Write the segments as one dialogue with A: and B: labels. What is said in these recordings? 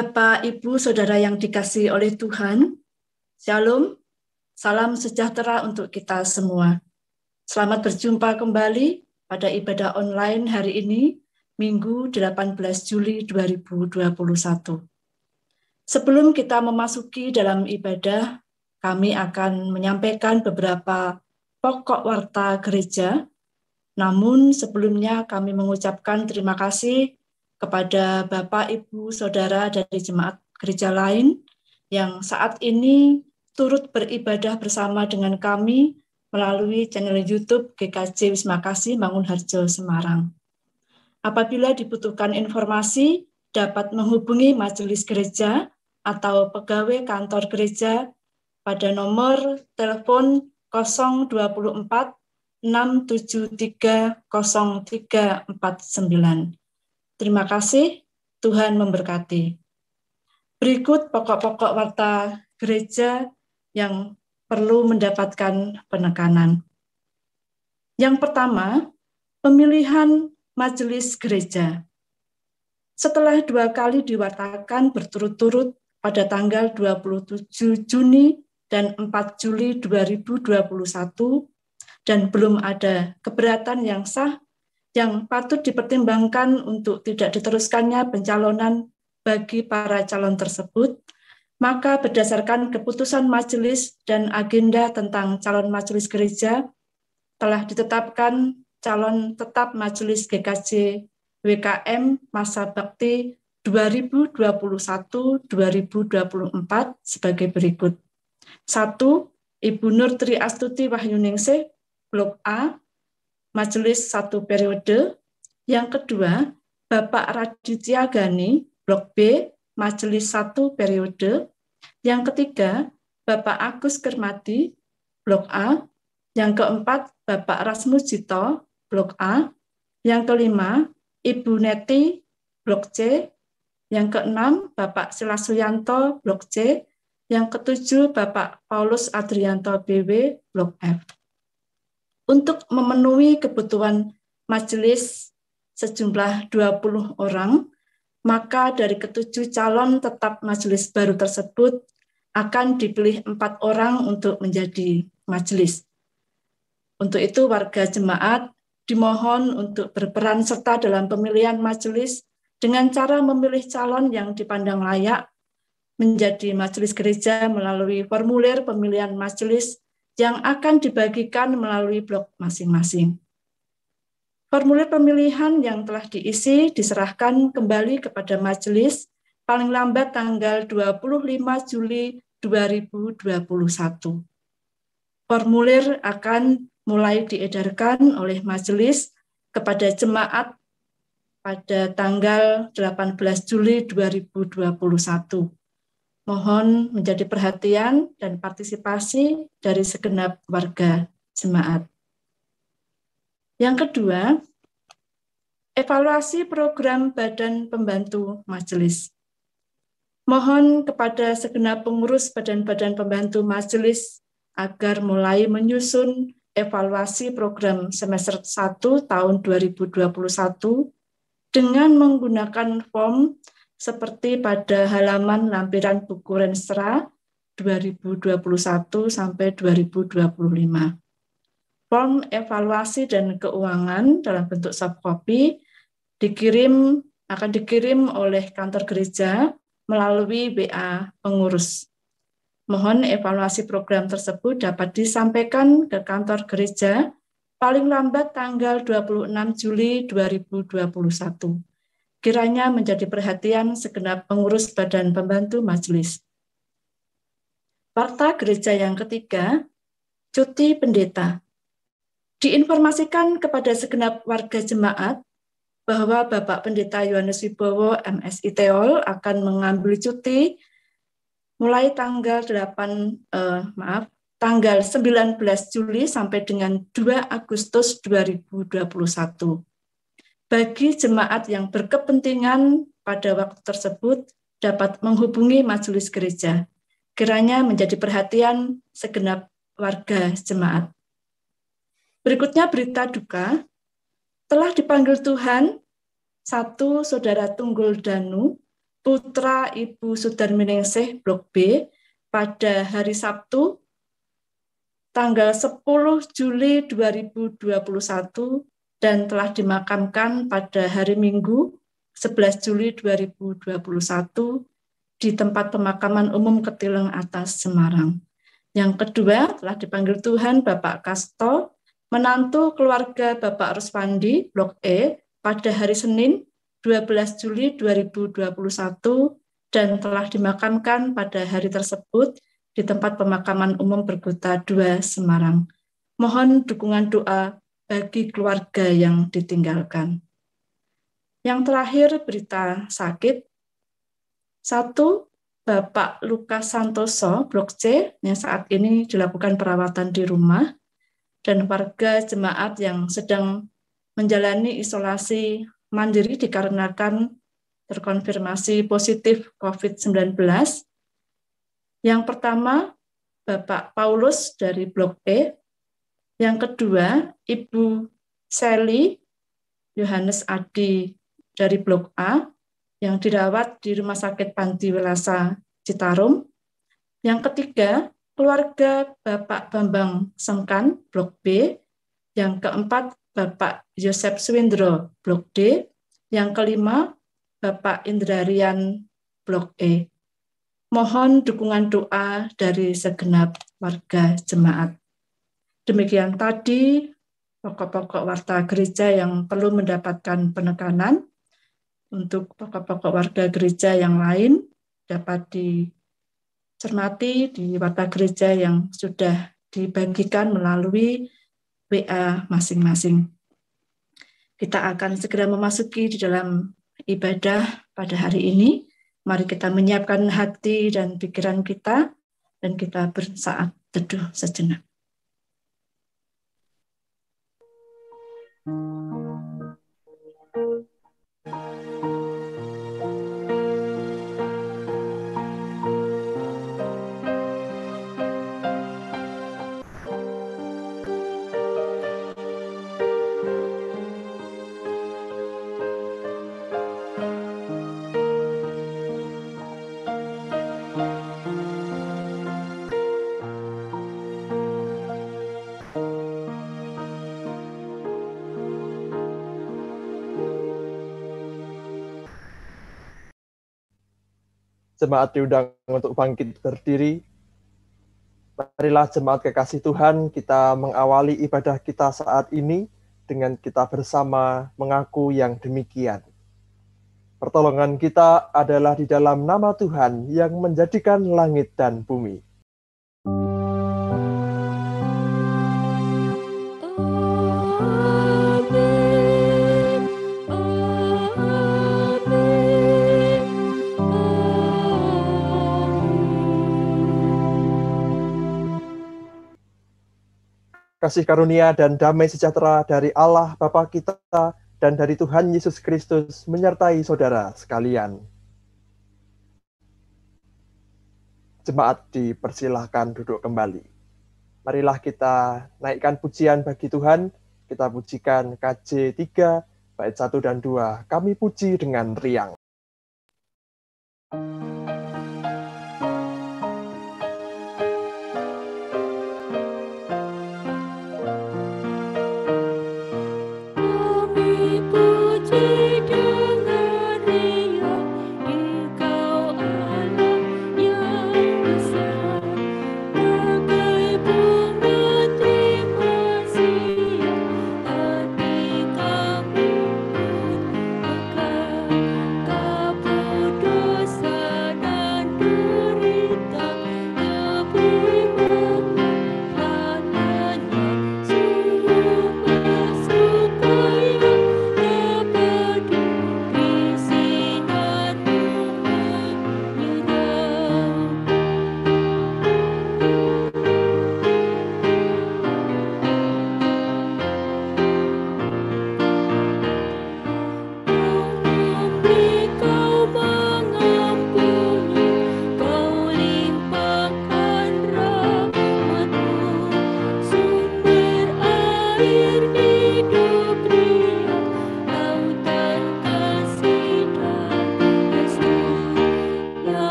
A: Bapak, Ibu, Saudara yang dikasihi oleh Tuhan, Shalom, salam sejahtera untuk kita semua. Selamat berjumpa kembali pada ibadah online hari ini, Minggu 18 Juli 2021. Sebelum kita memasuki dalam ibadah, kami akan menyampaikan beberapa pokok warta gereja. Namun sebelumnya kami mengucapkan terima kasih kepada Bapak, Ibu, Saudara dari jemaat gereja lain yang saat ini turut beribadah bersama dengan kami melalui channel YouTube GKJ Wisma Kasih Mangunharjo Semarang. Apabila dibutuhkan informasi, dapat menghubungi majelis gereja atau pegawai kantor gereja pada nomor telepon 024 673 0349. Terima kasih, Tuhan memberkati. Berikut pokok-pokok warta gereja yang perlu mendapatkan penekanan. Yang pertama, pemilihan majelis gereja. Setelah 2 kali diwartakan berturut-turut pada tanggal 27 Juni dan 4 Juli 2021, dan belum ada keberatan yang sah yang patut dipertimbangkan untuk tidak diteruskannya pencalonan bagi para calon tersebut, maka berdasarkan keputusan majelis dan agenda tentang calon majelis gereja, telah ditetapkan calon tetap majelis GKJ WKM masa bakti 2021-2024 sebagai berikut. 1. Ibu Nur Tri Astuti Wahyuningsih, Blok A, Majelis 1 periode. Yang kedua, Bapak Raditya Gani, Blok B, Majelis 1 periode. Yang ketiga, Bapak Agus Kermati, Blok A. Yang keempat, Bapak Rasmus Jito, Blok A. Yang kelima, Ibu Neti, Blok C. Yang keenam, Bapak Silasuyanto, Blok C. Yang ketujuh, Bapak Paulus Adrianto BW, Blok F. Untuk memenuhi kebutuhan majelis sejumlah 20 orang, maka dari ketujuh calon tetap majelis baru tersebut akan dipilih 4 orang untuk menjadi majelis. Untuk itu warga jemaat dimohon untuk berperan serta dalam pemilihan majelis dengan cara memilih calon yang dipandang layak menjadi majelis gereja melalui formulir pemilihan majelis yang akan dibagikan melalui blok masing-masing. Formulir pemilihan yang telah diisi diserahkan kembali kepada majelis paling lambat tanggal 25 Juli 2021. Formulir akan mulai diedarkan oleh majelis kepada jemaat pada tanggal 18 Juli 2021. Mohon menjadi perhatian dan partisipasi dari segenap warga jemaat. Yang kedua, evaluasi program Badan Pembantu Majelis. Mohon kepada segenap pengurus badan-badan pembantu majelis agar mulai menyusun evaluasi program semester 1 tahun 2021 dengan menggunakan form seperti pada halaman lampiran buku Renstra 2021 sampai 2025. Form evaluasi dan keuangan dalam bentuk soft copy akan dikirim oleh kantor gereja melalui WA pengurus. Mohon evaluasi program tersebut dapat disampaikan ke kantor gereja paling lambat tanggal 26 Juli 2021. Kiranya menjadi perhatian segenap pengurus badan pembantu majelis. Warta gereja yang ketiga, cuti pendeta. Diinformasikan kepada segenap warga jemaat bahwa Bapak Pendeta Yohanes Wibowo MSI Teol akan mengambil cuti mulai tanggal 19 Juli sampai dengan 2 Agustus 2021. Bagi jemaat yang berkepentingan pada waktu tersebut dapat menghubungi majelis gereja. Kiranya menjadi perhatian segenap warga jemaat. Berikutnya berita duka. Telah dipanggil Tuhan, satu saudara Tunggul Danu, putra Ibu Sudarminingsih Blok B, pada hari Sabtu, tanggal 10 Juli 2021, dan telah dimakamkan pada hari Minggu 11 Juli 2021 di tempat pemakaman umum Ketileng Atas, Semarang. Yang kedua, telah dipanggil Tuhan Bapak Kasto, menantu keluarga Bapak Ruswandi, Blok E, pada hari Senin 12 Juli 2021 dan telah dimakamkan pada hari tersebut di tempat pemakaman umum Bergota 2, Semarang. Mohon dukungan doa bagi keluarga yang ditinggalkan. Yang terakhir, berita sakit. 1. Bapak Lukas Santoso, Blok C, yang saat ini dilakukan perawatan di rumah, dan warga jemaat yang sedang menjalani isolasi mandiri dikarenakan terkonfirmasi positif COVID-19. Yang pertama, Bapak Paulus dari Blok E. Yang kedua, Ibu Sally Yohanes Adi dari Blok A yang dirawat di Rumah Sakit Panti Welasa Citarum. Yang ketiga, keluarga Bapak Bambang Sengkan, Blok B. Yang keempat, Bapak Yosep Swindro, Blok D. Yang kelima, Bapak Indrarian, Blok E. Mohon dukungan doa dari segenap warga jemaat. Demikian tadi pokok-pokok warta gereja yang perlu mendapatkan penekanan. Untuk pokok-pokok warga gereja yang lain dapat dicermati di warta gereja yang sudah dibagikan melalui WA masing-masing. Kita akan segera memasuki di dalam ibadah pada hari ini. Mari kita menyiapkan hati dan pikiran kita dan kita bersaat teduh sejenak.
B: Jemaat diundang untuk bangkit berdiri. Marilah jemaat kekasih Tuhan, kita mengawali ibadah kita saat ini dengan kita bersama mengaku yang demikian. Pertolongan kita adalah di dalam nama Tuhan yang menjadikan langit dan bumi. Kasih karunia dan damai sejahtera dari Allah Bapa kita dan dari Tuhan Yesus Kristus menyertai saudara sekalian. Jemaat dipersilahkan duduk kembali. Marilah kita naikkan pujian bagi Tuhan. Kita pujikan KJ 3, bait 1 dan 2. Kami puji dengan riang.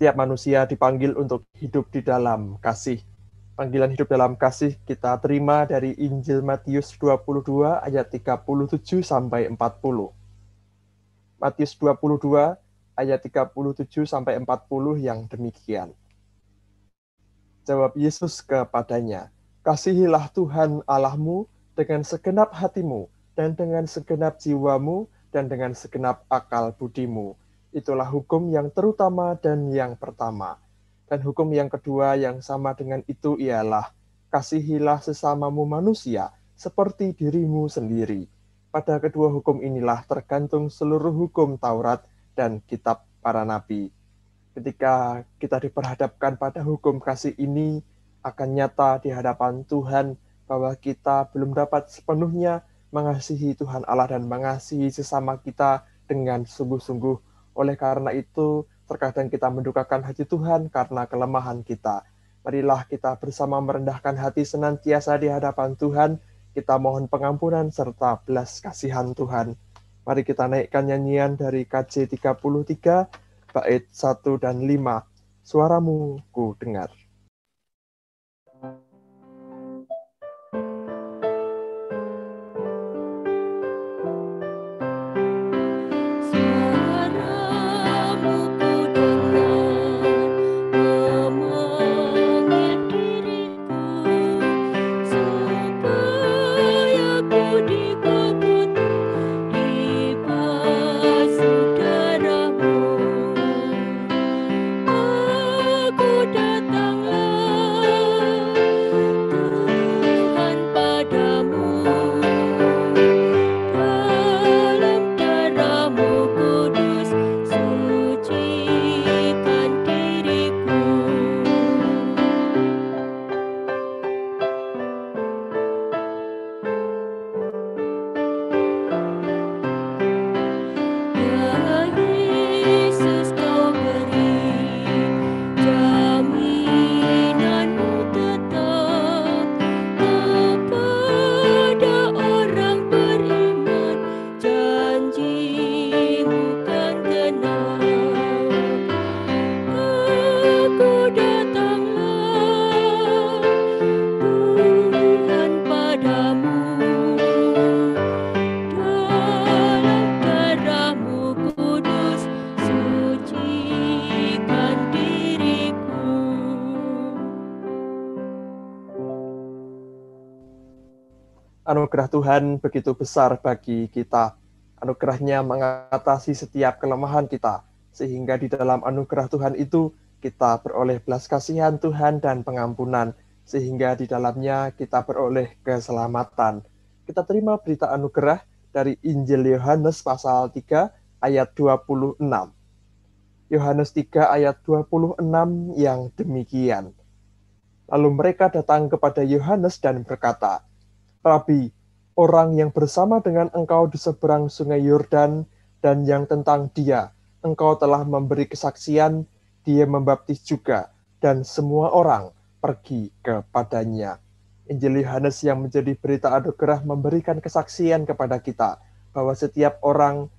B: Setiap manusia dipanggil untuk hidup di dalam kasih. Panggilan hidup dalam kasih kita terima dari Injil Matius 22 ayat 37 sampai 40. Matius 22 ayat 37 sampai 40 yang demikian. Jawab Yesus kepadanya, "Kasihilah Tuhan Allahmu dengan segenap hatimu dan dengan segenap jiwamu dan dengan segenap akal budimu." Itulah hukum yang terutama dan yang pertama. Dan hukum yang kedua yang sama dengan itu ialah, kasihilah sesamamu manusia seperti dirimu sendiri. Pada kedua hukum inilah tergantung seluruh hukum Taurat dan kitab para nabi. Ketika kita diperhadapkan pada hukum kasih ini, akan nyata di hadapan Tuhan bahwa kita belum dapat sepenuhnya mengasihi Tuhan Allah dan mengasihi sesama kita dengan sungguh-sungguh. Oleh karena itu, terkadang kita mendukakan hati Tuhan karena kelemahan kita. Marilah kita bersama merendahkan hati senantiasa di hadapan Tuhan. Kita mohon pengampunan serta belas kasihan Tuhan. Mari kita naikkan nyanyian dari KJ 33, bait 1 dan 5. Suaramu ku dengar. Anugerah Tuhan begitu besar bagi kita. Anugerahnya mengatasi setiap kelemahan kita, sehingga di dalam anugerah Tuhan itu kita beroleh belas kasihan Tuhan dan pengampunan, sehingga di dalamnya kita beroleh keselamatan. Kita terima berita anugerah dari Injil Yohanes pasal 3 ayat 26. Yohanes 3 ayat 26 yang demikian. Lalu mereka datang kepada Yohanes dan berkata, "Rabi, orang yang bersama dengan engkau di seberang sungai Yordan dan yang tentang dia, engkau telah memberi kesaksian, dia membaptis juga, dan semua orang pergi kepadanya." Injil Yohanes yang menjadi berita anugerah memberikan kesaksian kepada kita bahwa setiap orang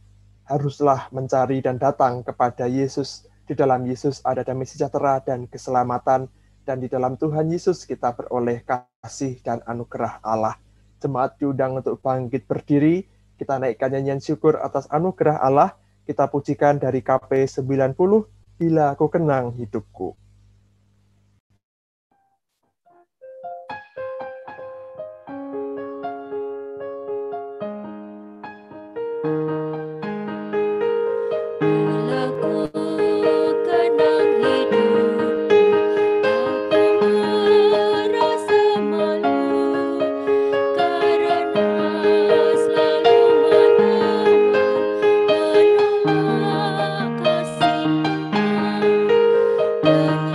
B: haruslah mencari dan datang kepada Yesus. Di dalam Yesus ada damai sejahtera dan keselamatan, dan di dalam Tuhan Yesus kita beroleh kasih dan anugerah Allah. Jemaat diundang untuk bangkit berdiri, kita naikkan nyanyian syukur atas anugerah Allah, kita pujikan dari KP 90, Bila Ku Kenang Hidupku.
C: Dengan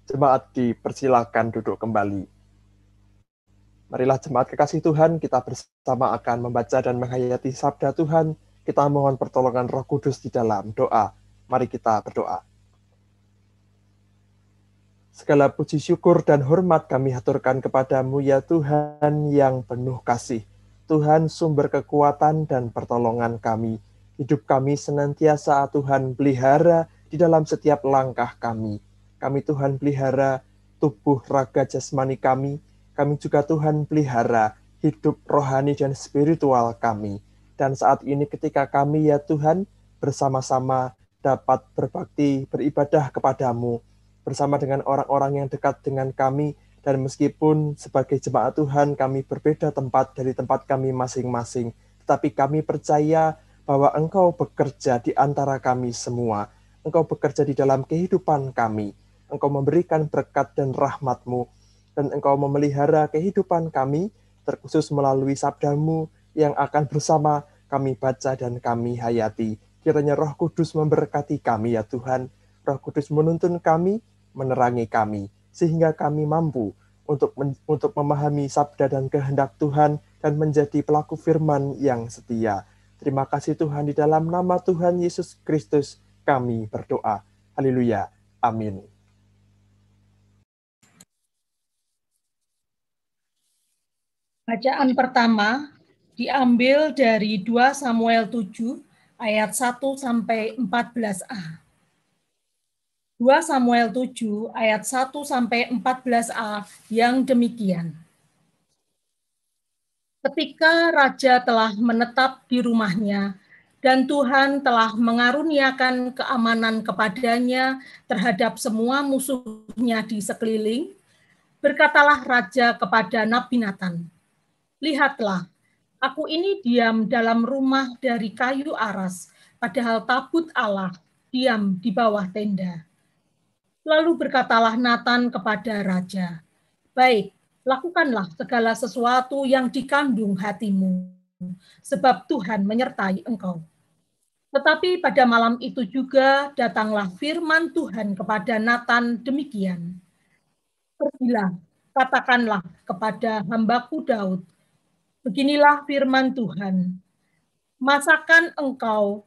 B: Jemaat dipersilakan duduk kembali. Marilah jemaat kekasih Tuhan, kita bersama akan membaca dan menghayati sabda Tuhan. Kita mohon pertolongan Roh Kudus di dalam doa. Mari kita berdoa. Segala puji syukur dan hormat kami haturkan kepadamu ya Tuhan yang penuh kasih. Tuhan sumber kekuatan dan pertolongan kami. Hidup kami senantiasa Tuhan pelihara di dalam setiap langkah kami. Kami Tuhan pelihara tubuh raga jasmani kami. Kami juga Tuhan pelihara hidup rohani dan spiritual kami. Dan saat ini ketika kami ya Tuhan bersama-sama dapat berbakti, beribadah kepadamu, bersama dengan orang-orang yang dekat dengan kami, dan meskipun sebagai jemaat Tuhan kami berbeda tempat dari tempat kami masing-masing, tetapi kami percaya bahwa Engkau bekerja di antara kami semua. Engkau bekerja di dalam kehidupan kami. Engkau memberikan berkat dan rahmat-Mu, dan Engkau memelihara kehidupan kami, terkhusus melalui sabda-Mu yang akan bersama kami baca dan kami hayati. Kiranya Roh Kudus memberkati kami ya Tuhan. Roh Kudus menuntun kami, menerangi kami, sehingga kami mampu untuk memahami sabda dan kehendak Tuhan dan menjadi pelaku firman yang setia. Terima kasih Tuhan, di dalam nama Tuhan Yesus Kristus kami berdoa. Haleluya. Amin.
C: Bacaan pertama diambil dari 2 Samuel 7 ayat 1 sampai 14a. 2 Samuel 7 ayat 1 sampai 14a yang demikian. Ketika raja telah menetap di rumahnya dan Tuhan telah mengaruniakan keamanan kepadanya terhadap semua musuhnya di sekeliling, berkatalah raja kepada Nabi Natan, "Lihatlah, aku ini diam dalam rumah dari kayu aras, padahal tabut Allah diam di bawah tenda." Lalu berkatalah Natan kepada raja, "Baik, lakukanlah segala sesuatu yang dikandung hatimu, sebab Tuhan menyertai engkau." Tetapi pada malam itu juga datanglah firman Tuhan kepada Natan demikian, "Pergilah, katakanlah kepada hambaku Daud, beginilah firman Tuhan, masakan engkau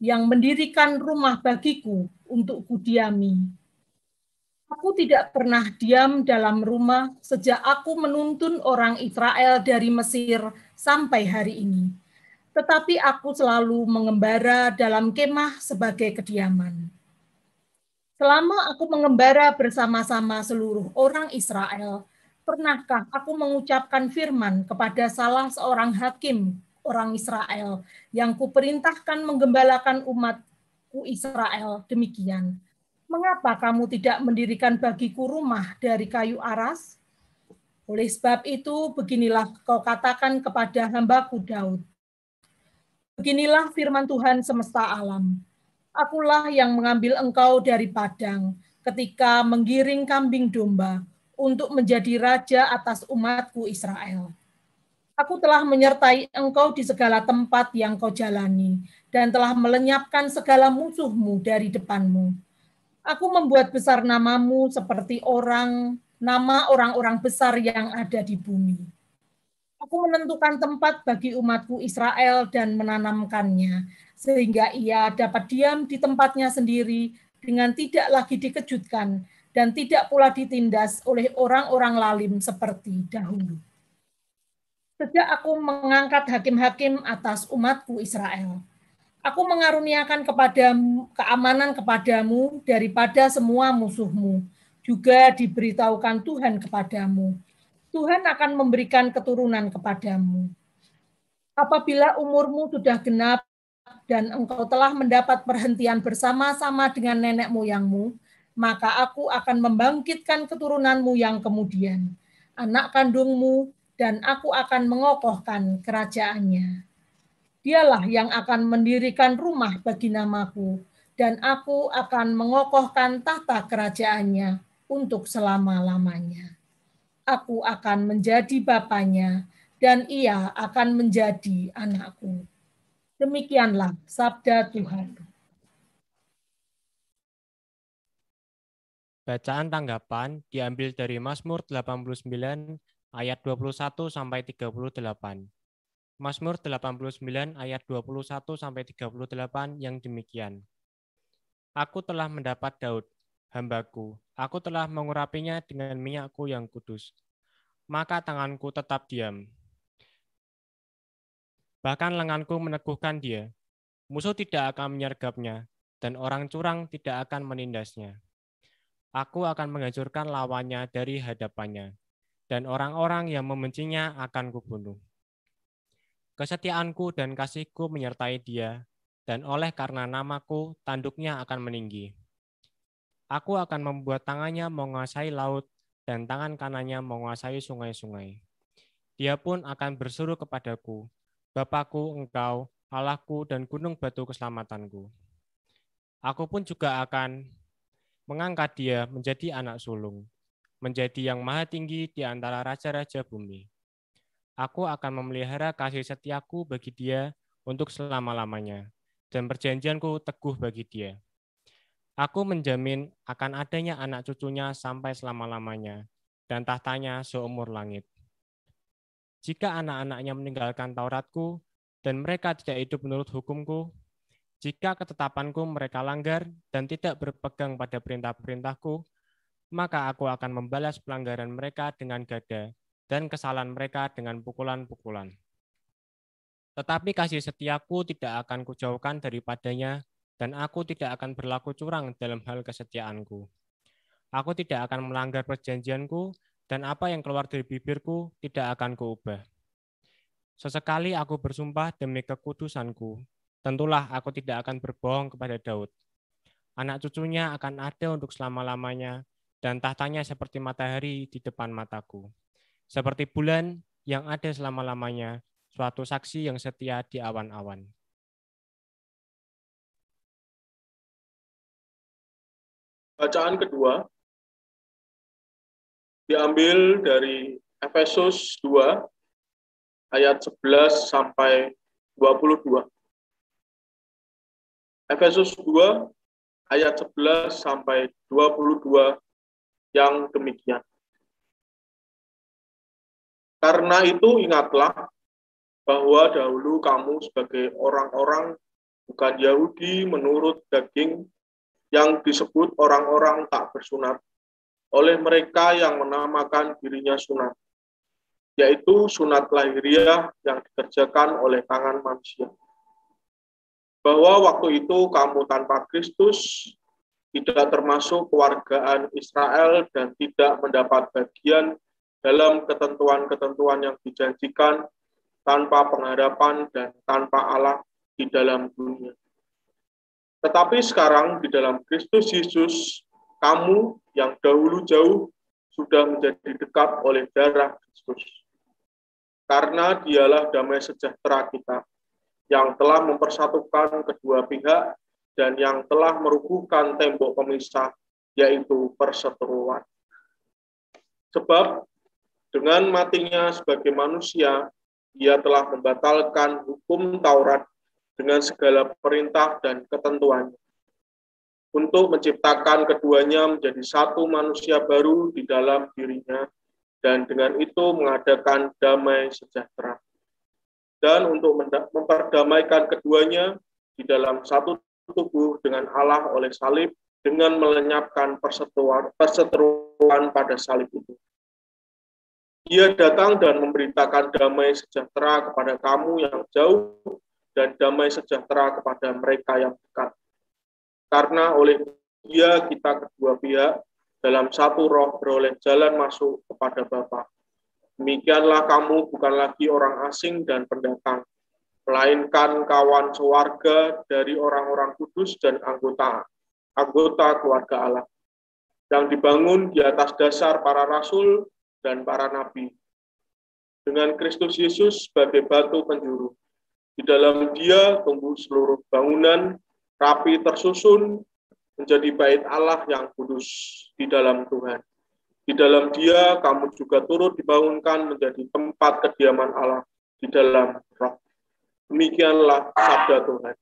C: yang mendirikan rumah bagiku untuk kudiami. Aku tidak pernah diam dalam rumah sejak aku menuntun orang Israel dari Mesir sampai hari ini. Tetapi aku selalu mengembara dalam kemah sebagai kediaman. Selama aku mengembara bersama-sama seluruh orang Israel, pernahkah aku mengucapkan firman kepada salah seorang hakim orang Israel yang kuperintahkan menggembalakan umatku Israel demikian? Mengapa kamu tidak mendirikan bagiku rumah dari kayu aras? Oleh sebab itu, beginilah kau katakan kepada hambaku Daud. Beginilah firman Tuhan semesta alam. Akulah yang mengambil engkau dari padang ketika menggiring kambing domba untuk menjadi raja atas umatku Israel. Aku telah menyertai engkau di segala tempat yang kau jalani dan telah melenyapkan segala musuhmu dari depanmu. Aku membuat besar namamu seperti nama orang-orang besar yang ada di bumi. Aku menentukan tempat bagi umatku Israel dan menanamkannya, sehingga ia dapat diam di tempatnya sendiri dengan tidak lagi dikejutkan dan tidak pula ditindas oleh orang-orang lalim seperti dahulu. Sejak aku mengangkat hakim-hakim atas umatku Israel, aku mengaruniakan keamanan kepadamu daripada semua musuhmu. Juga diberitahukan Tuhan kepadamu. Tuhan akan memberikan keturunan kepadamu. Apabila umurmu sudah genap dan engkau telah mendapat perhentian bersama-sama dengan nenek moyangmu, maka aku akan membangkitkan keturunanmu yang kemudian, anak kandungmu, dan aku akan mengokohkan kerajaannya. Dialah yang akan mendirikan rumah bagi namaku, dan aku akan mengokohkan tahta kerajaannya untuk selama-lamanya. Aku akan menjadi bapaknya, dan ia akan menjadi anakku.
D: Bacaan tanggapan diambil dari Mazmur 89 ayat 21 sampai 38. Mazmur 89 ayat 21 sampai 38 yang demikian. Aku telah mendapat Daud, hambaku. Aku telah mengurapinya dengan minyakku yang kudus. Maka tanganku tetap diam. Bahkan lenganku meneguhkan dia. Musuh tidak akan menyergapnya, dan orang curang tidak akan menindasnya. Aku akan menghancurkan lawannya dari hadapannya, dan orang-orang yang membencinya akan kubunuh. Kesetiaanku dan kasihku menyertai dia, dan oleh karena namaku, tanduknya akan meninggi. Aku akan membuat tangannya menguasai laut, dan tangan kanannya menguasai sungai-sungai. Dia pun akan berseru kepadaku, Bapakku engkau, Allahku dan gunung batu keselamatanku. Aku pun juga akan mengangkat dia menjadi anak sulung, menjadi yang maha tinggi di antara raja-raja bumi. Aku akan memelihara kasih setiaku bagi dia untuk selama-lamanya, dan perjanjianku teguh bagi dia. Aku menjamin akan adanya anak cucunya sampai selama-lamanya, dan tahtanya seumur langit. Jika anak-anaknya meninggalkan Tauratku, dan mereka tidak hidup menurut hukumku, jika ketetapanku mereka langgar dan tidak berpegang pada perintah-perintahku, maka aku akan membalas pelanggaran mereka dengan gada dan kesalahan mereka dengan pukulan-pukulan. Tetapi kasih setiaku tidak akan kujauhkan daripadanya, dan aku tidak akan berlaku curang dalam hal kesetiaanku. Aku tidak akan melanggar perjanjianku, dan apa yang keluar dari bibirku tidak akan kuubah. Sesekali aku bersumpah demi kekudusanku, tentulah aku tidak akan berbohong kepada Daud. Anak cucunya akan ada untuk selama-lamanya, dan tahtanya seperti matahari di depan mataku. Seperti bulan yang ada selama-lamanya, suatu saksi yang setia di awan-awan.
E: Bacaan kedua diambil dari Efesus 2 ayat 11 sampai 22. Efesus 2 ayat 11 sampai 22 yang demikian. Karena itu ingatlah bahwa dahulu kamu sebagai orang-orang bukan Yahudi menurut daging yang disebut orang-orang tak bersunat oleh mereka yang menamakan dirinya sunat, yaitu sunat lahiriah yang dikerjakan oleh tangan manusia. Bahwa waktu itu kamu tanpa Kristus, tidak termasuk kewargaan Israel dan tidak mendapat bagian dalam ketentuan-ketentuan yang dijanjikan, tanpa pengharapan dan tanpa Allah di dalam dunia. Tetapi sekarang di dalam Kristus Yesus, kamu yang dahulu jauh sudah menjadi dekat oleh darah Kristus. Karena dialah damai sejahtera kita, yang telah mempersatukan kedua pihak dan yang telah merubuhkan tembok pemisah, yaitu perseteruan. Sebab dengan matinya sebagai manusia, ia telah membatalkan hukum Taurat dengan segala perintah dan ketentuannya, untuk menciptakan keduanya menjadi satu manusia baru di dalam dirinya, dan dengan itu mengadakan damai sejahtera. Dan untuk memperdamaikan keduanya di dalam satu tubuh dengan Allah oleh salib, dengan melenyapkan perseteruan pada salib itu. Ia datang dan memberitakan damai sejahtera kepada kamu yang jauh dan damai sejahtera kepada mereka yang dekat. Karena oleh Dia kita kedua pihak dalam satu roh beroleh jalan masuk kepada Bapa. Demikianlah kamu bukan lagi orang asing dan pendatang, melainkan kawan sewarga dari orang-orang kudus dan anggota keluarga Allah, yang dibangun di atas dasar para rasul dan para nabi, dengan Kristus Yesus sebagai batu penjuru. Di dalam Dia tumbuh seluruh bangunan, rapi tersusun, menjadi bait Allah yang kudus di dalam Tuhan. Di dalam Dia kamu juga turut dibangunkan menjadi tempat kediaman Allah di dalam Roh. Demikianlah sabda Tuhan.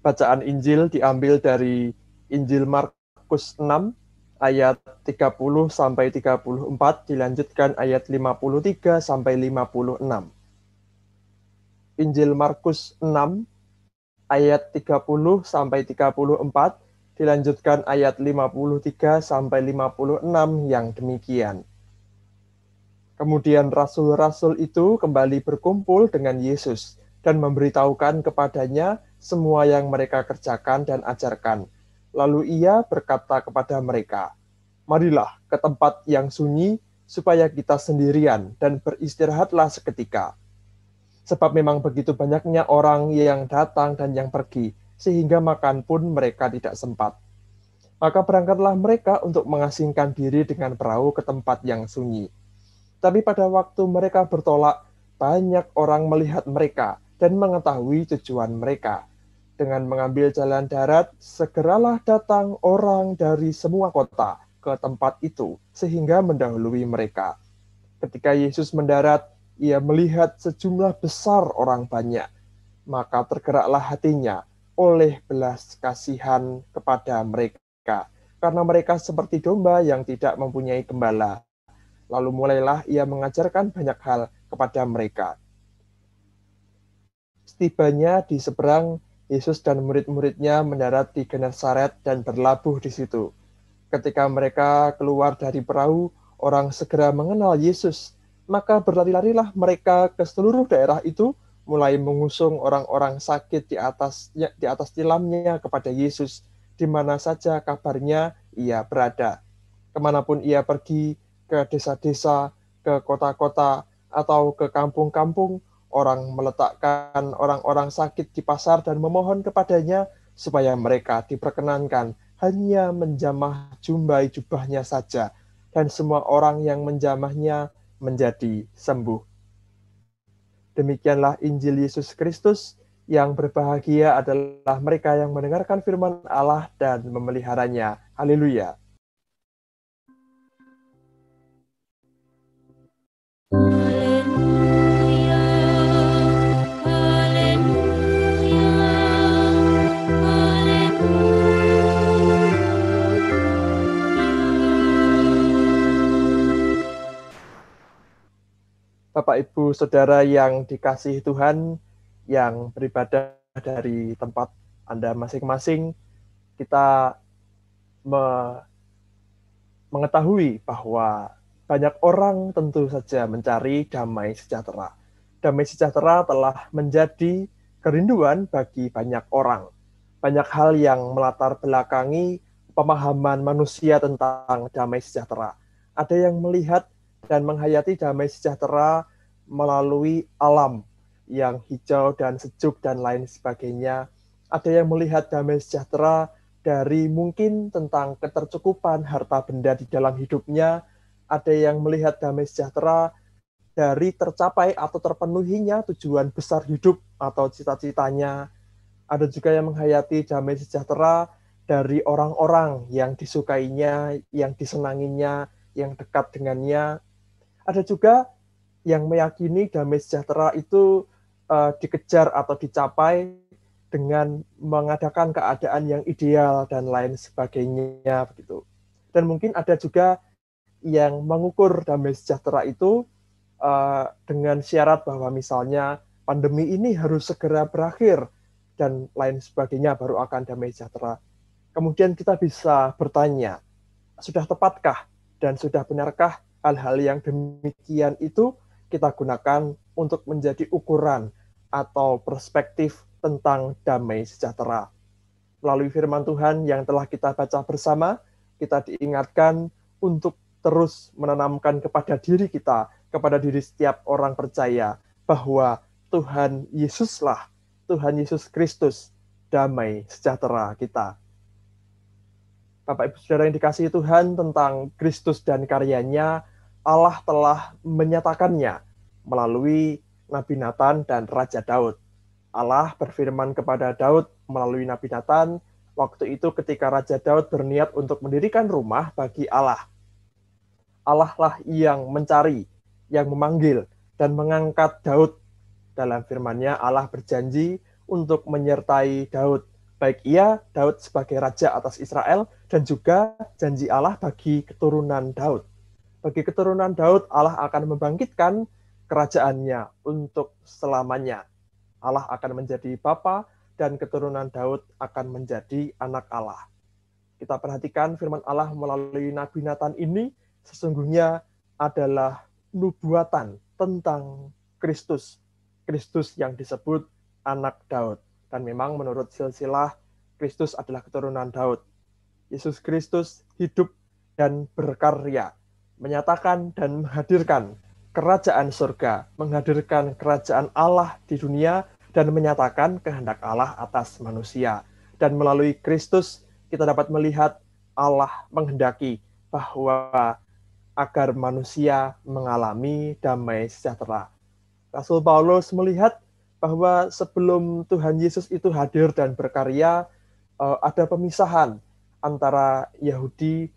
B: Bacaan Injil diambil dari Injil Markus 6 ayat 30 sampai 34, dilanjutkan ayat 53 sampai 56. Injil Markus 6 ayat 30 sampai 34, dilanjutkan ayat 53 sampai 56 yang demikian. Kemudian rasul-rasul itu kembali berkumpul dengan Yesus dan memberitahukan kepadanya semua yang mereka kerjakan dan ajarkan. Lalu ia berkata kepada mereka, "Marilah ke tempat yang sunyi supaya kita sendirian dan beristirahatlah seketika. Sebab memang begitu banyaknya orang yang datang dan yang pergi, sehingga makan pun mereka tidak sempat. Maka berangkatlah mereka untuk mengasingkan diri dengan perahu ke tempat yang sunyi. Tapi pada waktu mereka bertolak, banyak orang melihat mereka dan mengetahui tujuan mereka. Dengan mengambil jalan darat, segeralah datang orang dari semua kota ke tempat itu, sehingga mendahului mereka. Ketika Yesus mendarat, ia melihat sejumlah besar orang banyak, maka tergeraklah hatinya oleh belas kasihan kepada mereka, karena mereka seperti domba yang tidak mempunyai gembala. Lalu mulailah ia mengajarkan banyak hal kepada mereka. Setibanya di seberang, Yesus dan murid-muridnya mendarat di Genesaret dan berlabuh di situ. Ketika mereka keluar dari perahu, orang segera mengenal Yesus. Maka berlari-larilah mereka ke seluruh daerah itu, mulai mengusung orang-orang sakit di atas tilamnya kepada Yesus, di mana saja kabarnya ia berada. Kemanapun ia pergi, ke desa-desa, ke kota-kota, atau ke kampung-kampung, orang meletakkan orang-orang sakit di pasar dan memohon kepadanya supaya mereka diperkenankan hanya menjamah jumbai jubahnya saja, dan semua orang yang menjamahnya menjadi sembuh. Demikianlah Injil Yesus Kristus. Yang berbahagia adalah mereka yang mendengarkan firman Allah dan memeliharanya. Haleluya. Bapak, Ibu, Saudara yang dikasihi Tuhan, yang beribadah dari tempat Anda masing-masing, kita mengetahui bahwa banyak orang tentu saja mencari damai sejahtera. Damai sejahtera telah menjadi kerinduan bagi banyak orang. Banyak hal yang melatar belakangi pemahaman manusia tentang damai sejahtera. Ada yang melihat dan menghayati damai sejahtera melalui alam yang hijau dan sejuk dan lain sebagainya. Ada yang melihat damai sejahtera dari mungkin tentang ketercukupan harta benda di dalam hidupnya. Ada yang melihat damai sejahtera dari tercapai atau terpenuhinya tujuan besar hidup atau cita-citanya. Ada juga yang menghayati damai sejahtera dari orang-orang yang disukainya, yang disenanginya, yang dekat dengannya. Ada juga yang meyakini damai sejahtera itu dikejar atau dicapai dengan mengadakan keadaan yang ideal dan lain sebagainya begitu. Dan mungkin ada juga yang mengukur damai sejahtera itu dengan syarat bahwa misalnya pandemi ini harus segera berakhir dan lain sebagainya baru akan damai sejahtera. Kemudian kita bisa bertanya, sudah tepatkah dan sudah benarkah hal-hal yang demikian itu kita gunakan untuk menjadi ukuran atau perspektif tentang damai sejahtera. Melalui firman Tuhan yang telah kita baca bersama, kita diingatkan untuk terus menanamkan kepada diri kita, kepada diri setiap orang percaya, bahwa Tuhan Yesuslah, Tuhan Yesus Kristus, damai sejahtera kita. Bapak Ibu Saudara yang dikasihi Tuhan, tentang Kristus dan karyanya, Allah telah menyatakannya melalui Nabi Nathan dan Raja Daud. Allah berfirman kepada Daud melalui Nabi Nathan, waktu itu ketika Raja Daud berniat untuk mendirikan rumah bagi Allah. Allah lah yang mencari, yang memanggil, dan mengangkat Daud. Dalam firman-Nya Allah berjanji untuk menyertai Daud Baik ia, Daud sebagai raja atas Israel, dan juga janji Allah bagi keturunan Daud. Bagi keturunan Daud, Allah akan membangkitkan kerajaannya untuk selamanya. Allah akan menjadi bapa dan keturunan Daud akan menjadi anak Allah. Kita perhatikan firman Allah melalui Nabi Nathan ini sesungguhnya adalah nubuatan tentang Kristus. Kristus yang disebut anak Daud. Dan memang menurut silsilah, Kristus adalah keturunan Daud. Yesus Kristus hidup dan berkarya, menyatakan dan menghadirkan kerajaan surga, menghadirkan kerajaan Allah di dunia, dan menyatakan kehendak Allah atas manusia. Dan melalui Kristus, kita dapat melihat Allah menghendaki bahwa agar manusia mengalami damai sejahtera. Rasul Paulus melihat bahwa sebelum Tuhan Yesus itu hadir dan berkarya, ada pemisahan antara Yahudi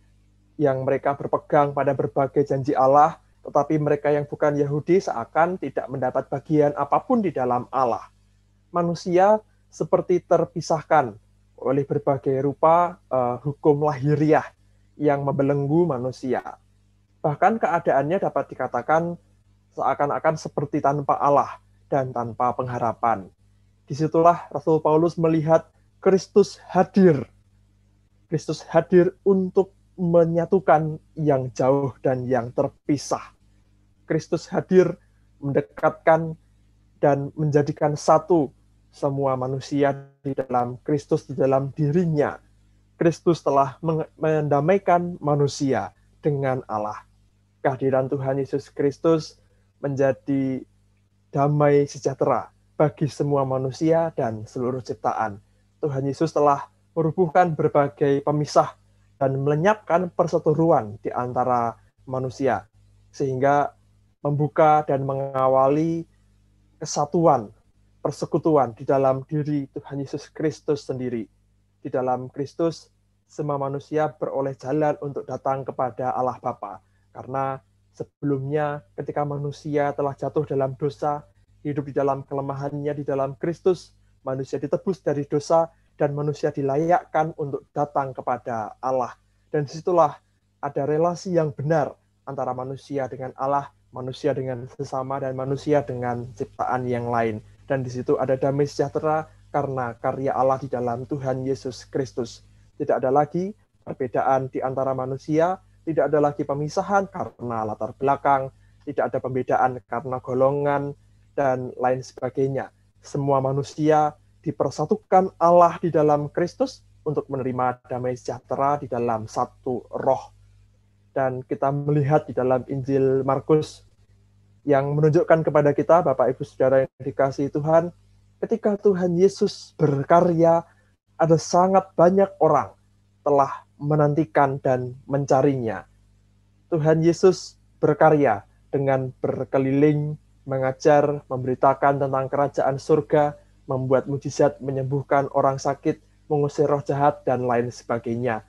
B: yang mereka berpegang pada berbagai janji Allah, tetapi mereka yang bukan Yahudi seakan tidak mendapat bagian apapun di dalam Allah. Manusia seperti terpisahkan oleh berbagai rupa hukum lahiriah yang membelenggu manusia. Bahkan keadaannya dapat dikatakan seakan-akan seperti tanpa Allah dan tanpa pengharapan. Disitulah Rasul Paulus melihat Kristus hadir. Kristus hadir untuk menyatukan yang jauh dan yang terpisah. Kristus hadir mendekatkan dan menjadikan satu semua manusia di dalam Kristus, di dalam dirinya. Kristus telah mendamaikan manusia dengan Allah. Kehadiran Tuhan Yesus Kristus menjadi damai sejahtera bagi semua manusia dan seluruh ciptaan. Tuhan Yesus telah merubuhkan berbagai pemisah dan melenyapkan perseteruan di antara manusia, sehingga membuka dan mengawali kesatuan, persekutuan di dalam diri Tuhan Yesus Kristus sendiri. Di dalam Kristus, semua manusia beroleh jalan untuk datang kepada Allah Bapa, karena sebelumnya ketika manusia telah jatuh dalam dosa, hidup di dalam kelemahannya di dalam Kristus, manusia ditebus dari dosa dan manusia dilayakkan untuk datang kepada Allah. Dan disitulah ada relasi yang benar antara manusia dengan Allah, manusia dengan sesama, dan manusia dengan ciptaan yang lain. Dan di situ ada damai sejahtera karena karya Allah di dalam Tuhan Yesus Kristus. Tidak ada lagi perbedaan di antara manusia, tidak ada lagi pemisahan karena latar belakang, tidak ada pembedaan karena golongan, dan lain sebagainya. Semua manusia dipersatukan Allah di dalam Kristus untuk menerima damai sejahtera di dalam satu roh. Dan kita melihat di dalam Injil Markus yang menunjukkan kepada kita, Bapak Ibu Saudara yang dikasihi Tuhan, ketika Tuhan Yesus berkarya, ada sangat banyak orang telah menantikan dan mencarinya. Tuhan Yesus berkarya dengan berkeliling, mengajar, memberitakan tentang kerajaan surga, membuat mujizat, menyembuhkan orang sakit, mengusir roh jahat, dan lain sebagainya.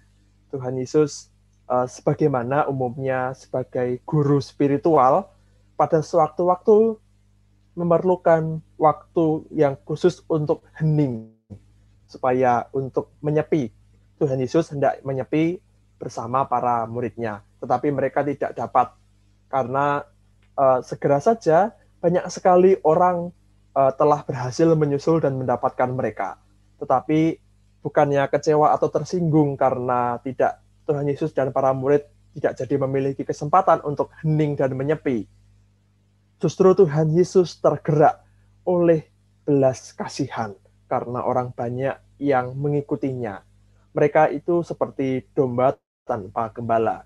B: Tuhan Yesus sebagaimana umumnya sebagai guru spiritual, pada sewaktu-waktu memerlukan waktu yang khusus untuk hening, supaya untuk menyepi. Tuhan Yesus hendak menyepi bersama para muridnya, tetapi mereka tidak dapat, karena segera saja banyak sekali orang telah berhasil menyusul dan mendapatkan mereka. Tetapi bukannya kecewa atau tersinggung karena tidak Tuhan Yesus dan para murid tidak jadi memiliki kesempatan untuk hening dan menyepi. Justru Tuhan Yesus tergerak oleh belas kasihan karena orang banyak yang mengikutinya. Mereka itu seperti domba tanpa gembala.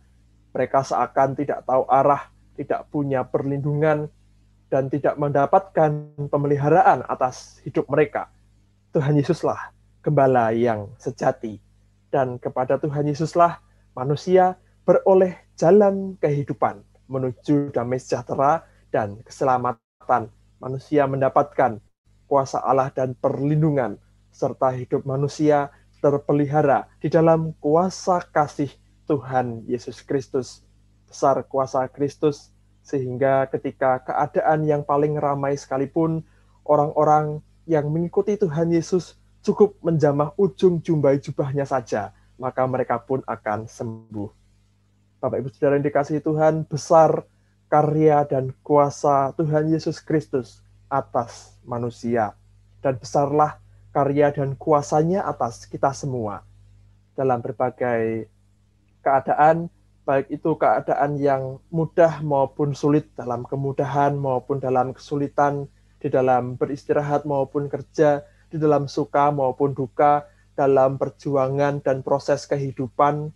B: Mereka seakan tidak tahu arah, tidak punya perlindungan, dan tidak mendapatkan pemeliharaan atas hidup mereka. Tuhan Yesuslah gembala yang sejati. Dan kepada Tuhan Yesuslah manusia beroleh jalan kehidupan menuju damai sejahtera dan keselamatan. Manusia mendapatkan kuasa Allah dan perlindungan, serta hidup manusia terpelihara di dalam kuasa kasih Tuhan Yesus Kristus. Besar kuasa Kristus, sehingga ketika keadaan yang paling ramai sekalipun, orang-orang yang mengikuti Tuhan Yesus cukup menjamah ujung jumbai jubahnya saja, maka mereka pun akan sembuh. Bapak Ibu Saudara yang dikasihi Tuhan, besar karya dan kuasa Tuhan Yesus Kristus atas manusia, dan besarlah karya dan kuasanya atas kita semua dalam berbagai keadaan, baik itu keadaan yang mudah maupun sulit, dalam kemudahan maupun dalam kesulitan, di dalam beristirahat maupun kerja, di dalam suka maupun duka, dalam perjuangan dan proses kehidupan,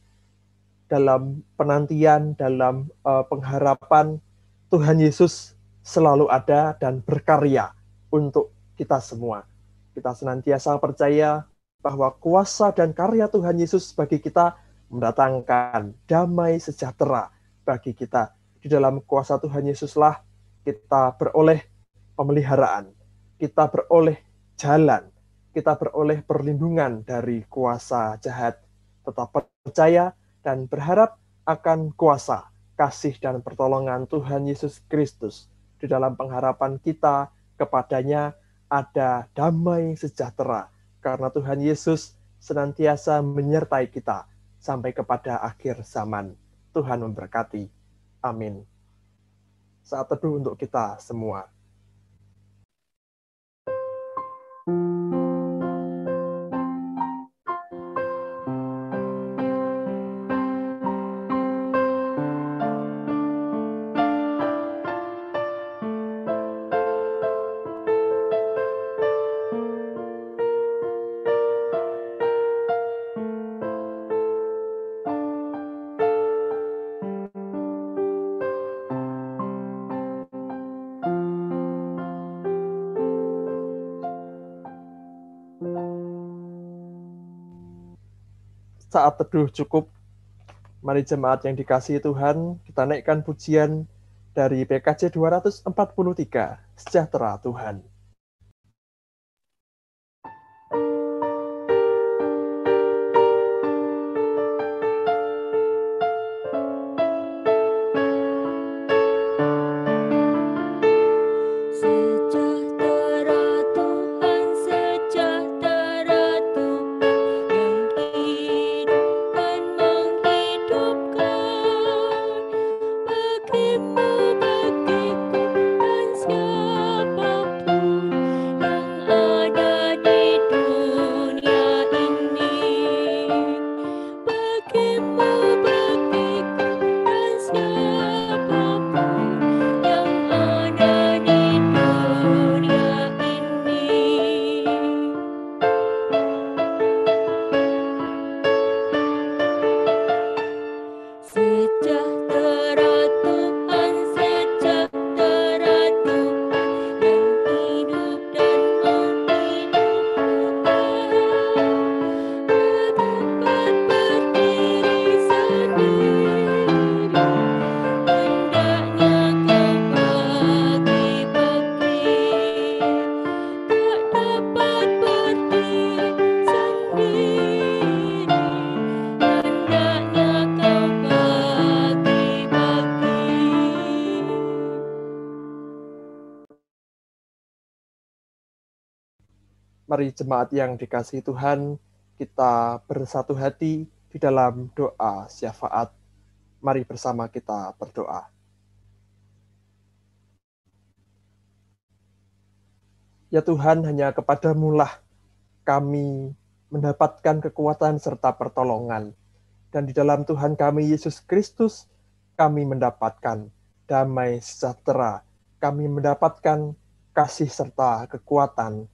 B: dalam penantian, dalam pengharapan, Tuhan Yesus selalu ada dan berkarya untuk kita semua. Kita senantiasa percaya bahwa kuasa dan karya Tuhan Yesus bagi kita mendatangkan damai sejahtera bagi kita. Di dalam kuasa Tuhan Yesuslah kita beroleh pemeliharaan, kita beroleh jalan, kita beroleh perlindungan dari kuasa jahat. Tetap percaya dan berharap akan kuasa, kasih, dan pertolongan Tuhan Yesus Kristus. Di dalam pengharapan kita kepadanya ada damai sejahtera, karena Tuhan Yesus senantiasa menyertai kita sampai kepada akhir zaman. Tuhan memberkati. Amin. Saat teduh untuk kita semua. Saat teduh cukup, mari jemaat yang dikasihi Tuhan, kita naikkan pujian dari PKJ 243, Sejahtera Tuhan. Mari jemaat yang dikasihi Tuhan, kita bersatu hati di dalam doa syafaat. Mari bersama kita berdoa. Ya Tuhan, hanya kepadamu lah kami mendapatkan kekuatan serta pertolongan. Dan di dalam Tuhan kami Yesus Kristus, kami mendapatkan damai sejahtera. Kami mendapatkan kasih serta kekuatan.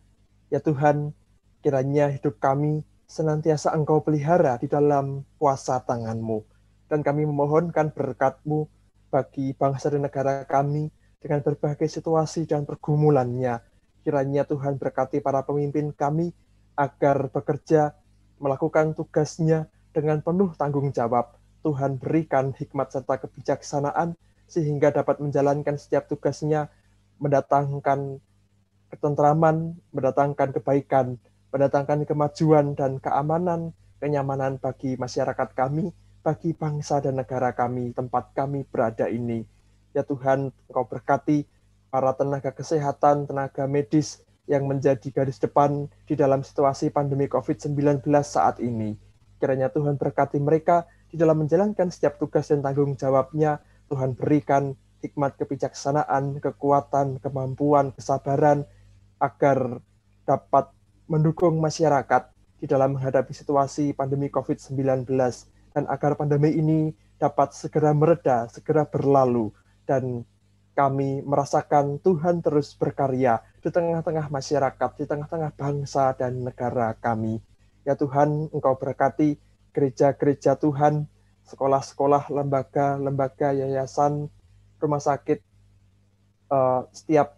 B: Ya Tuhan, kiranya hidup kami senantiasa Engkau pelihara di dalam kuasa tangan-Mu. Dan kami memohonkan berkat-Mu bagi bangsa dan negara kami dengan berbagai situasi dan pergumulannya. Kiranya Tuhan berkati para pemimpin kami agar bekerja, melakukan tugasnya dengan penuh tanggung jawab. Tuhan berikan hikmat serta kebijaksanaan sehingga dapat menjalankan setiap tugasnya, mendatangkan ketentraman, mendatangkan kebaikan, mendatangkan kemajuan dan keamanan, kenyamanan bagi masyarakat kami, bagi bangsa dan negara kami, tempat kami berada ini. Ya Tuhan, Engkau berkati para tenaga kesehatan, tenaga medis, yang menjadi garis depan di dalam situasi pandemi COVID-19 saat ini. Kiranya Tuhan berkati mereka di dalam menjalankan setiap tugas dan tanggung jawabnya. Tuhan berikan hikmat kebijaksanaan, kekuatan, kemampuan, kesabaran, agar dapat mendukung masyarakat di dalam menghadapi situasi pandemi COVID-19, dan agar pandemi ini dapat segera mereda, segera berlalu, dan kami merasakan Tuhan terus berkarya di tengah-tengah masyarakat, di tengah-tengah bangsa dan negara kami. Ya Tuhan, Engkau berkati gereja-gereja Tuhan, sekolah-sekolah, lembaga-lembaga, yayasan, rumah sakit, setiap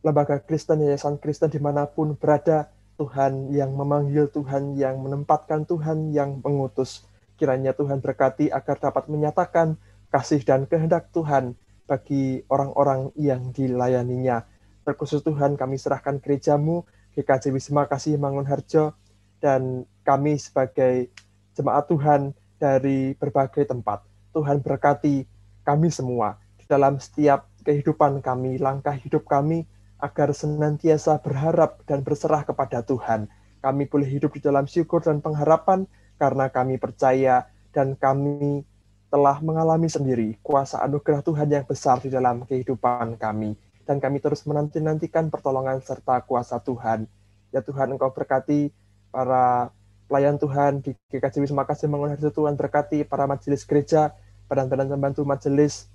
B: lembaga Kristen, yayasan Kristen dimanapun berada. Tuhan yang memanggil, Tuhan yang menempatkan, Tuhan yang mengutus. Kiranya Tuhan berkati agar dapat menyatakan kasih dan kehendak Tuhan bagi orang-orang yang dilayaninya. Terkhusus Tuhan, kami serahkan gereja-Mu, GKJ Wisma Kasih Mangunharjo, dan kami sebagai jemaat Tuhan dari berbagai tempat. Tuhan berkati kami semua di dalam setiap kehidupan kami, langkah hidup kami, agar senantiasa berharap dan berserah kepada Tuhan. Kami boleh hidup di dalam syukur dan pengharapan karena kami percaya dan kami telah mengalami sendiri kuasa anugerah Tuhan yang besar di dalam kehidupan kami. Dan kami terus menanti-nantikan pertolongan serta kuasa Tuhan. Ya Tuhan, Engkau berkati para pelayan Tuhan di GKJ Wisma Kasih Mangunharjo. Tuhan berkati para majelis gereja, badan-badan pembantu majelis.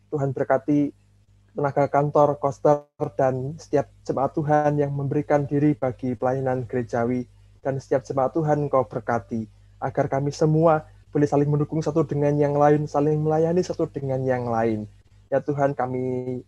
B: Tuhan berkati tenaga kantor, koster, dan setiap jemaat Tuhan yang memberikan diri bagi pelayanan gerejawi. Dan setiap jemaat Tuhan Engkau berkati, agar kami semua boleh saling mendukung satu dengan yang lain, saling melayani satu dengan yang lain. Ya Tuhan, kami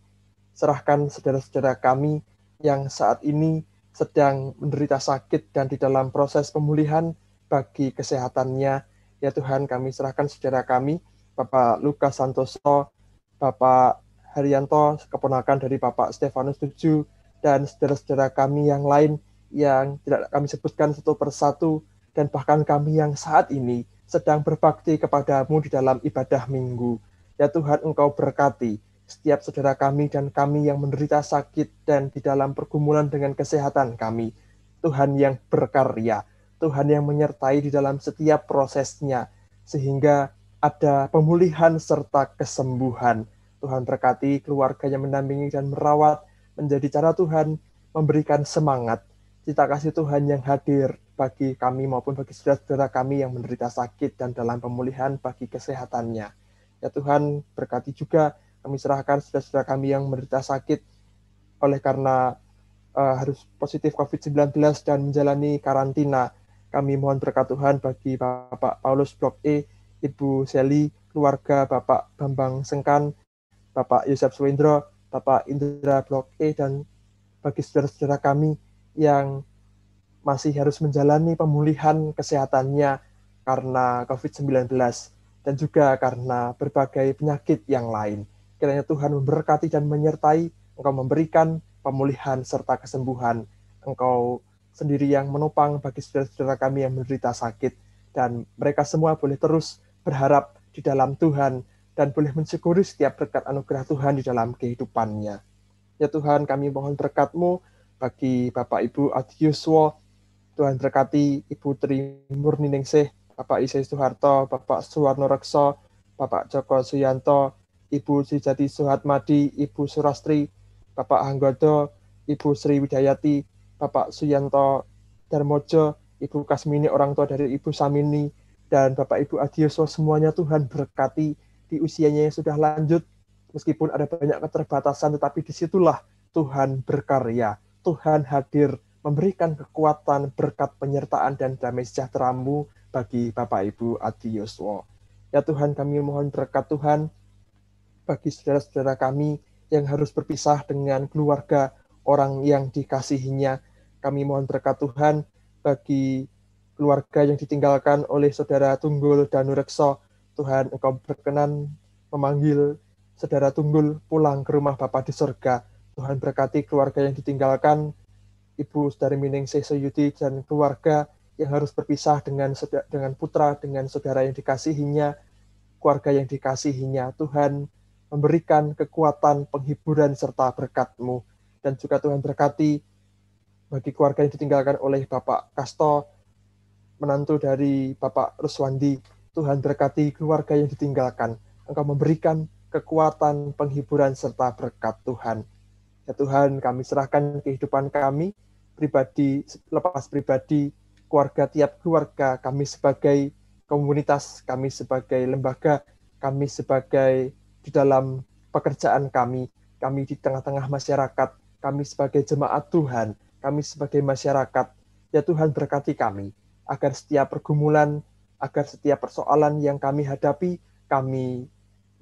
B: serahkan saudara-saudara kami yang saat ini sedang menderita sakit dan di dalam proses pemulihan bagi kesehatannya. Ya Tuhan, kami serahkan saudara kami, Bapak Lukas Santoso, Bapak Haryanto, keponakan dari Bapak Stefanus Tuju, dan saudara-saudara kami yang lain yang tidak kami sebutkan satu persatu, dan bahkan kami yang saat ini sedang berbakti kepadamu di dalam ibadah minggu. Ya Tuhan, Engkau berkati setiap saudara kami dan kami yang menderita sakit dan di dalam pergumulan dengan kesehatan kami. Tuhan yang berkarya, Tuhan yang menyertai di dalam setiap prosesnya, sehingga ada pemulihan serta kesembuhan. Tuhan berkati keluarga yang mendampingi dan merawat, menjadi cara Tuhan memberikan semangat, cita kasih Tuhan yang hadir bagi kami maupun bagi saudara-saudara kami yang menderita sakit dan dalam pemulihan bagi kesehatannya. Ya Tuhan, berkati juga kami serahkan saudara-saudara kami yang menderita sakit oleh karena harus positif COVID-19 dan menjalani karantina. Kami mohon berkat Tuhan bagi Bapak Paulus Blok E, Ibu Seli, keluarga Bapak Bambang Sengkan, Bapak Yosef Swendro, Bapak Indra Blok E, dan bagi saudara-saudara kami yang masih harus menjalani pemulihan kesehatannya karena COVID-19 dan juga karena berbagai penyakit yang lain. Kiranya Tuhan memberkati dan menyertai, Engkau memberikan pemulihan serta kesembuhan. Engkau sendiri yang menopang bagi saudara-saudara kami yang menderita sakit, dan mereka semua boleh terus berharap di dalam Tuhan dan boleh mensyukuri setiap berkat anugerah Tuhan di dalam kehidupannya. Ya Tuhan, kami mohon berkat-Mu bagi Bapak Ibu Adi Yuswo. Tuhan berkati Ibu Tri Murniningsih, Bapak Isai Soeharto, Bapak Suwarno Rekso, Bapak Joko Suyanto, Ibu Sujati Suhatmadi, Ibu Surastri, Bapak Hanggodo, Ibu Sri Widayati, Bapak Suyanto Darmojo, Ibu Kasmini, orang tua dari Ibu Samini, dan Bapak Ibu Adi Yuswo, semuanya Tuhan berkati di usianya yang sudah lanjut. Meskipun ada banyak keterbatasan, tetapi disitulah Tuhan berkarya, Tuhan hadir, memberikan kekuatan, berkat penyertaan, dan damai sejahtera-Mu bagi Bapak Ibu Adi Yuswo. Ya Tuhan, kami mohon berkat Tuhan bagi saudara-saudara kami yang harus berpisah dengan keluarga, orang yang dikasihinya. Kami mohon berkat Tuhan bagi keluarga yang ditinggalkan oleh saudara Tunggul Danu Rekso. Tuhan, Engkau berkenan memanggil saudara Tunggul pulang ke rumah Bapa di surga. Tuhan berkati keluarga yang ditinggalkan, Ibu Saudari Miningsih Soyudi dan keluarga yang harus berpisah dengan putra, dengan saudara yang dikasihinya, keluarga yang dikasihinya. Tuhan memberikan kekuatan, penghiburan, serta berkat-Mu. Dan juga Tuhan berkati bagi keluarga yang ditinggalkan oleh Bapak Kasto, menantu dari Bapak Ruswandi. Tuhan berkati keluarga yang ditinggalkan. Engkau memberikan kekuatan, penghiburan, serta berkat Tuhan. Ya Tuhan, kami serahkan kehidupan kami, pribadi, lepas pribadi, keluarga, tiap keluarga, kami sebagai komunitas, kami sebagai lembaga, kami sebagai di dalam pekerjaan kami di tengah-tengah masyarakat, kami sebagai jemaat Tuhan, kami sebagai masyarakat. Ya Tuhan, berkati kami, agar setiap pergumulan, agar setiap persoalan yang kami hadapi, kami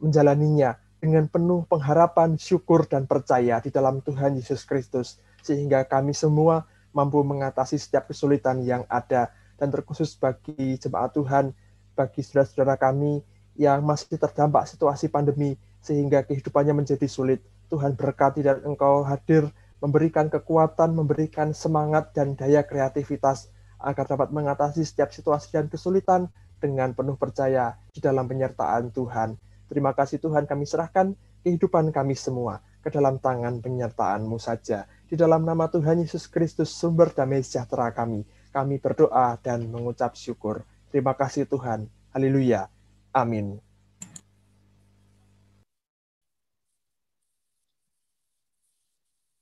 B: menjalaninya dengan penuh pengharapan, syukur, dan percaya di dalam Tuhan Yesus Kristus, sehingga kami semua mampu mengatasi setiap kesulitan yang ada, dan terkhusus bagi jemaat Tuhan, bagi saudara-saudara kami yang masih terdampak situasi pandemi, sehingga kehidupannya menjadi sulit. Tuhan berkati dan Engkau hadir, memberikan kekuatan, memberikan semangat dan daya kreativitas, agar dapat mengatasi setiap situasi dan kesulitan dengan penuh percaya di dalam penyertaan Tuhan. Terima kasih Tuhan, kami serahkan kehidupan kami semua ke dalam tangan penyertaan-Mu saja. Di dalam nama Tuhan Yesus Kristus, sumber damai sejahtera kami berdoa dan mengucap syukur. Terima kasih Tuhan. Haleluya. Amin.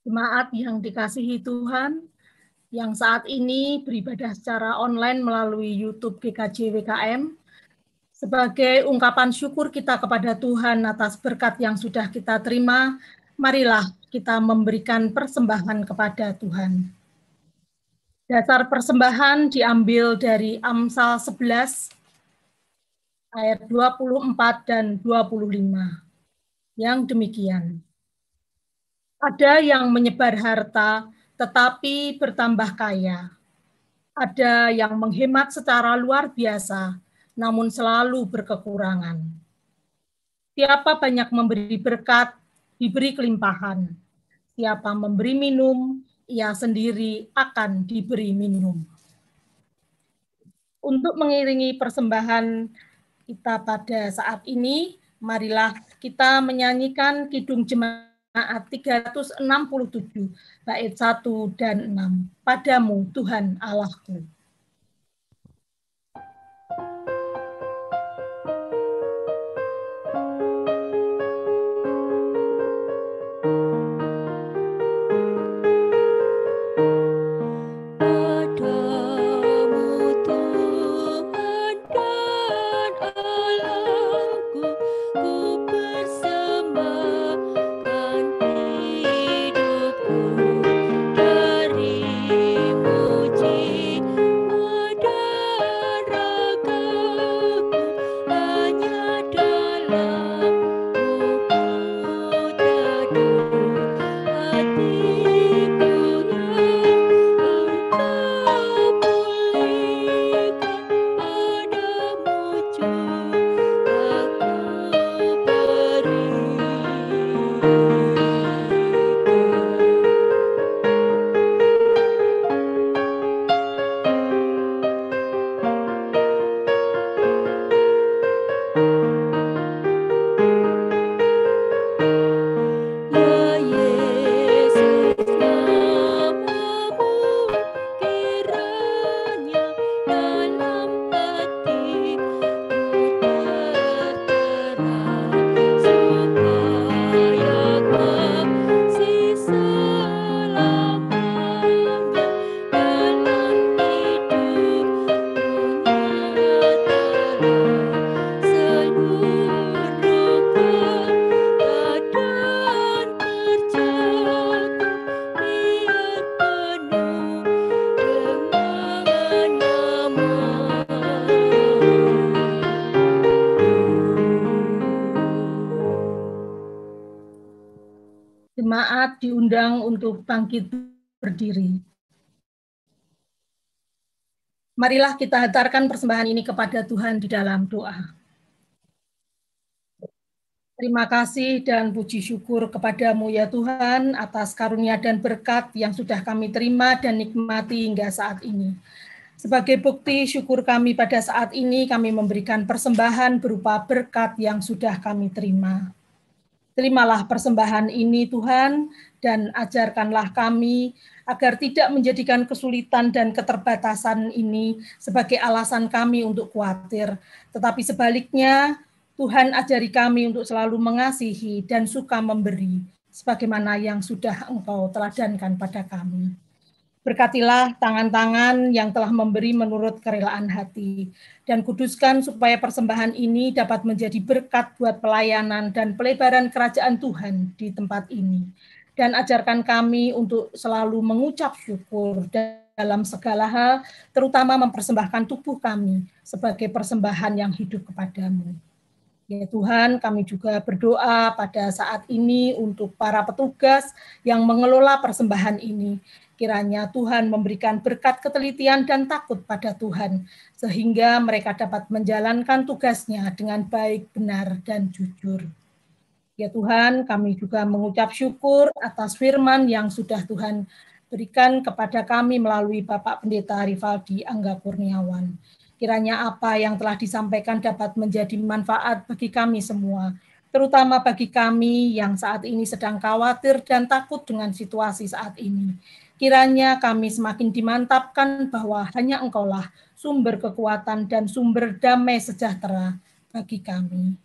C: Jemaat yang dikasihi Tuhan, yang saat ini beribadah secara online melalui YouTube GKJ WKM, sebagai ungkapan syukur kita kepada Tuhan atas berkat yang sudah kita terima, marilah kita memberikan persembahan kepada Tuhan. Dasar persembahan diambil dari Amsal 11, ayat 24 dan 25. Yang demikian. Ada yang menyebar harta, tetapi bertambah kaya. Ada yang menghemat secara luar biasa, namun selalu berkekurangan. Siapa banyak memberi berkat, diberi kelimpahan. Siapa memberi minum, ia sendiri akan diberi minum. Untuk mengiringi persembahan kita pada saat ini, marilah kita menyanyikan Kidung Jemaat 367, bait 1 dan 6. Padamu Tuhan Allahku. Jemaat diundang untuk bangkit berdiri. Marilah kita hantarkan persembahan ini kepada Tuhan di dalam doa. Terima kasih dan puji syukur kepadamu ya Tuhan atas karunia dan berkat yang sudah kami terima dan nikmati hingga saat ini. Sebagai bukti syukur kami pada saat ini, kami memberikan persembahan berupa berkat yang sudah kami terima. Terimalah persembahan ini Tuhan, dan ajarkanlah kami agar tidak menjadikan kesulitan dan keterbatasan ini sebagai alasan kami untuk khawatir. Tetapi sebaliknya, Tuhan ajari kami untuk selalu mengasihi dan suka memberi, sebagaimana yang sudah Engkau teladankan pada kami. Berkatilah tangan-tangan yang telah memberi menurut kerelaan hati, dan kuduskan supaya persembahan ini dapat menjadi berkat buat pelayanan dan pelebaran kerajaan Tuhan di tempat ini. Dan ajarkan kami untuk selalu mengucap syukur dalam segala hal, terutama mempersembahkan tubuh kami sebagai persembahan yang hidup kepadamu. Ya Tuhan, kami juga berdoa pada saat ini untuk para petugas yang mengelola persembahan ini. Kiranya Tuhan memberikan berkat ketelitian dan takut pada Tuhan, sehingga mereka dapat menjalankan tugasnya dengan baik, benar, dan jujur. Ya Tuhan, kami juga mengucap syukur atas firman yang sudah Tuhan berikan kepada kami melalui Bapak Pendeta Rivaldi Angga Kurniawan. Kiranya apa yang telah disampaikan dapat menjadi manfaat bagi kami semua, terutama bagi kami yang saat ini sedang khawatir dan takut dengan situasi saat ini. Kiranya kami semakin dimantapkan bahwa hanya Engkaulah sumber kekuatan dan sumber damai sejahtera bagi kami.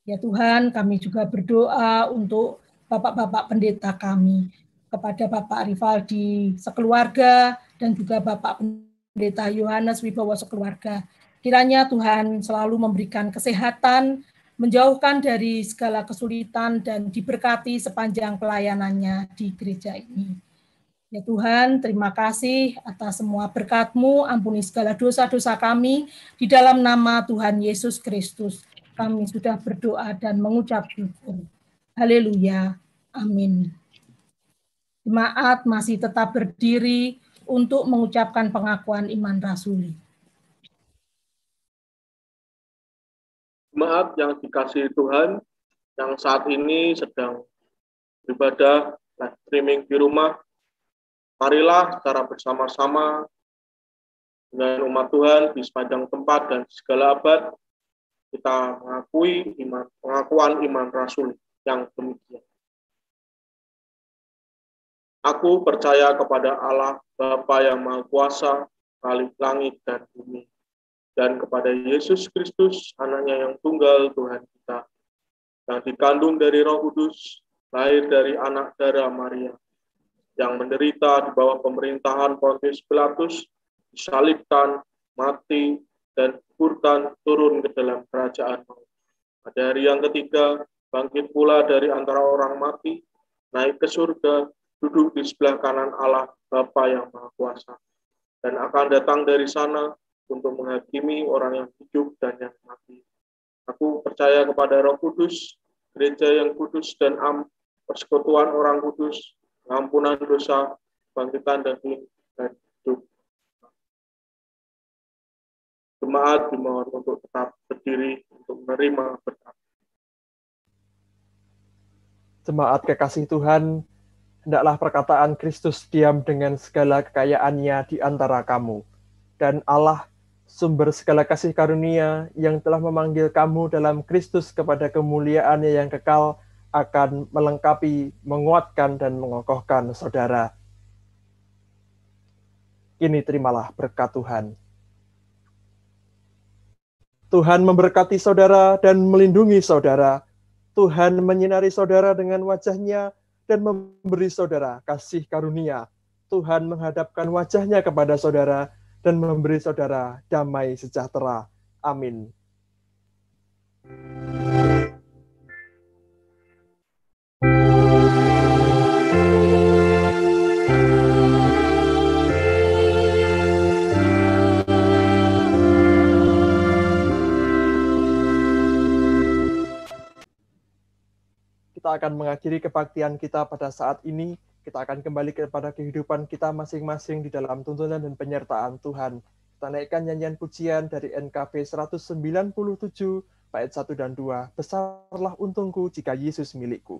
C: Ya Tuhan, kami juga berdoa untuk Bapak-Bapak Pendeta kami, kepada Bapak Rivaldi sekeluarga, dan juga Bapak Pendeta Yohanes Wibowo sekeluarga. Kiranya Tuhan selalu memberikan kesehatan, menjauhkan dari segala kesulitan, dan diberkati sepanjang pelayanannya di gereja ini. Ya Tuhan, terima kasih atas semua berkat-Mu, ampuni segala dosa-dosa kami, di dalam nama Tuhan Yesus Kristus. Kami sudah berdoa dan mengucap syukur. Haleluya. Amin. Jemaat masih tetap berdiri untuk mengucapkan pengakuan iman rasuli.
E: Jemaat yang dikasihi Tuhan, yang saat ini sedang beribadah live streaming di rumah, marilah secara bersama-sama dengan umat Tuhan di sepanjang tempat dan segala abad, kita mengakui pengakuan iman rasul yang demikian. Aku percaya kepada Allah Bapa yang Maha Kuasa, Khalik langit dan bumi, dan kepada Yesus Kristus, anaknya yang tunggal Tuhan kita, yang dikandung dari Roh Kudus, lahir dari anak darah Maria, yang menderita di bawah pemerintahan Pontius Pilatus, disalibkan, mati, dan dikuburkan turun ke dalam kerajaan maut. Pada hari yang ketiga, bangkit pula dari antara orang mati, naik ke surga, duduk di sebelah kanan Allah Bapa yang Maha Kuasa, dan akan datang dari sana untuk menghakimi orang yang hidup dan yang mati. Aku percaya kepada Roh Kudus, gereja yang kudus dan persekutuan orang kudus, pengampunan dosa, bangkitan daging, dan hidup. Jemaat dimohon untuk tetap berdiri untuk menerima berkat.
B: Jemaat kekasih Tuhan, hendaklah perkataan Kristus diam dengan segala kekayaannya di antara kamu. Dan Allah, sumber segala kasih karunia yang telah memanggil kamu dalam Kristus kepada kemuliaannya yang kekal, akan melengkapi, menguatkan, dan mengokohkan saudara. Kini terimalah berkat Tuhan. Tuhan memberkati saudara dan melindungi saudara. Tuhan menyinari saudara dengan wajah-Nya dan memberi saudara kasih karunia. Tuhan menghadapkan wajah-Nya kepada saudara dan memberi saudara damai sejahtera. Amin. Kita akan mengakhiri kebaktian kita pada saat ini. Kita akan kembali kepada kehidupan kita masing-masing di dalam tuntunan dan penyertaan Tuhan. Kita naikkan nyanyian pujian dari NKB 197, bait 1 dan 2. Besarlah untungku jika Yesus milikku.